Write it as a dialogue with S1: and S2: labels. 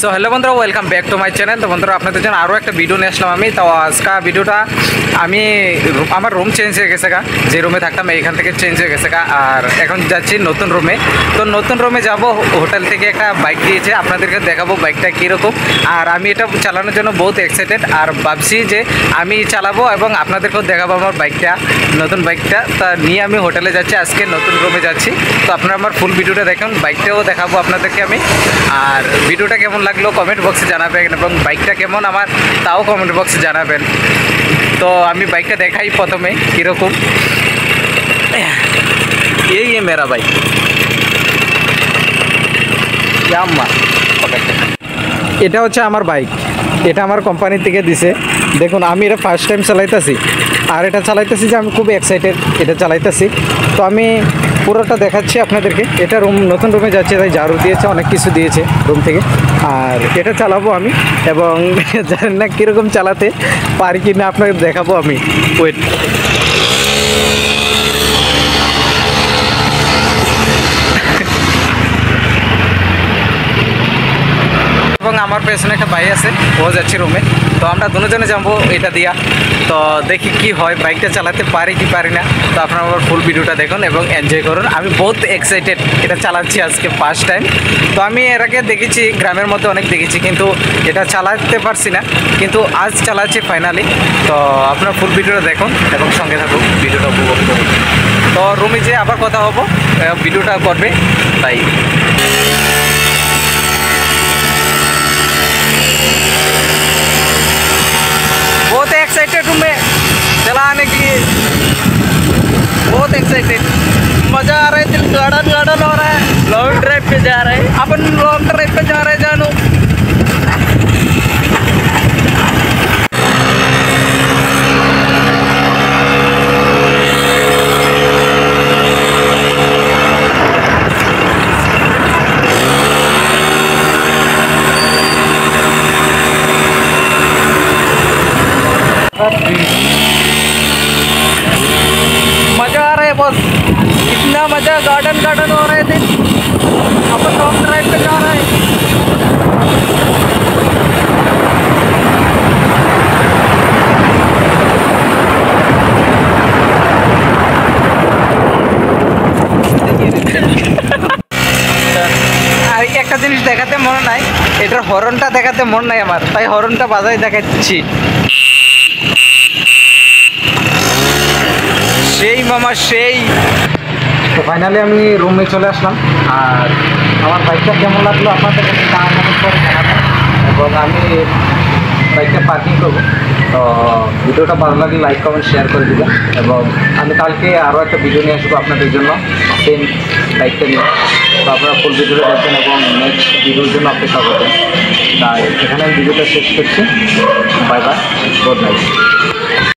S1: So hello বন্ধুরা, welcome back to my channel. তো বন্ধুরা, আপনাদের জন্য আরও একটা ভিডিও নিয়ে আসলাম আমি। তো আজকে ভিডিওটা আমি আমার রুম চেঞ্জ হয়ে গেছে গা, যে রুমে থাকতাম এইখান থেকে চেঞ্জ হয়ে গেছে গা, আর এখন যাচ্ছি নতুন রুমে। তো নতুন রুমে যাব, হোটেল থেকে একটা বাইক দিয়েছে, আপনাদেরকে দেখাবো বাইকটা কীরকম। আর আমি এটা চালানোর জন্য বহুত এক্সাইটেড, আর ভাবছি যে আমি চালাবো এবং আপনাদেরকেও দেখাবো আমার বাইকটা, নতুন বাইকটা। তা নিয়ে আমি হোটেলে যাচ্ছি, আজকে নতুন রুমে যাচ্ছি। তো আপনারা আমার ফুল ভিডিওটা দেখুন, বাইকটাও দেখাবো আপনাদেরকে আমি। আর ভিডিওটা কেমন লাগলো কমেন্ট বক্সে জানাবেন, এবং বাইকটা কেমন আমার তাও কমেন্ট বক্সে জানাবেন। তো আমি বাইকটা দেখাই প্রথমে কীরকম। এই মেরা বাইক এটা হচ্ছে আমার বাইক, এটা আমার কোম্পানি থেকে দিছে। দেখুন, আমি এটা ফার্স্ট টাইম চালাইতেছি, আর এটা চালাইতেছি যে আমি খুব এক্সাইটেড এটা চালাইতেছি। তো আমি পুরোটা দেখাচ্ছি আপনাদেরকে। এটা নতুন রুমে যাচ্ছে, তাই ঝাড়ু দিয়েছে, অনেক কিছু দিয়েছে রুম থেকে। আর এটা চালাবো আমি, এবং জানেন না কীরকম চালাতে পারি কি না আপনাকে দেখাবো আমি। ওয়েট, এবং আমার পেছনে একটা ভাই আছে, ও যাচ্ছে রুমে। তো আমরা দুজনে যাবো এটা দিয়া। তো দেখি কি হয়, বাইকটা চালাতে পারি কি পারি না। তো আপনারা আমার ফুল ভিডিওটা দেখুন এবং এনজয় করুন। আমি বহুত এক্সাইটেড, এটা চালাচ্ছি আজকে ফার্স্ট টাইম। তো আমি এর আগে দেখেছি, গ্রামের মধ্যে অনেক দেখেছি, কিন্তু এটা চালাতে পারছি না, কিন্তু আজ চালাচ্ছি ফাইনালি। তো আপনারা ফুল ভিডিওটা দেখুন এবং সঙ্গে থাকুন, ভিডিওটা উপভোগ করুন। তো রুমে যেয়ে আবার কথা হবো, ভিডিওটা করবে তাই। बहुत एक्साइटेड हूँ मैं चलाने के लिए, बहुत एक्साइटेड। मज़ा आ रहा है, दिल गार्डन गार्डन हो रहा है। लॉन्ग ड्राइव पे जा रहे हैं अपन, लॉन्ग ड्राइव पे जा रहे हैं जानू। मज़ा आ रहा है बस, इतना मज़ा, गार्डन गार्डन हो रहे थे। अपन लॉन्ग ड्राइव पे जा रहे हैं। আর একটা জিনিস দেখাতে মনে নাই, এটার হর্নটা দেখাতে মন নাই আমার, তাই হর্নটা বাজাই দেখাচ্ছি। সেই মামা সেই। তো ফাইনালি আমি রুমে চলে আসলাম, আর আমার বাইকটা কেমন লাগলো আপনাদের কাছে তা কমেন্ট করে জানাবেন, এবং আমি বাইকটা পার্কিং করবো। তো ভিডিওটা ভালো লাগলে লাইক কমেন্ট শেয়ার করে দিবেন, এবং আমি কালকে আরও একটা ভিডিও নিয়ে আসবো আপনাদের জন্য সেম বাইকটা নিয়ে। তো আপনারা ফুল ভিডিওটা দেখবেন এবং নেক্সট ভিডিওর জন্য অপেক্ষা করবেন। তাই এখানে আমি ভিডিওটা শেষ করছি। Bye bye, good night.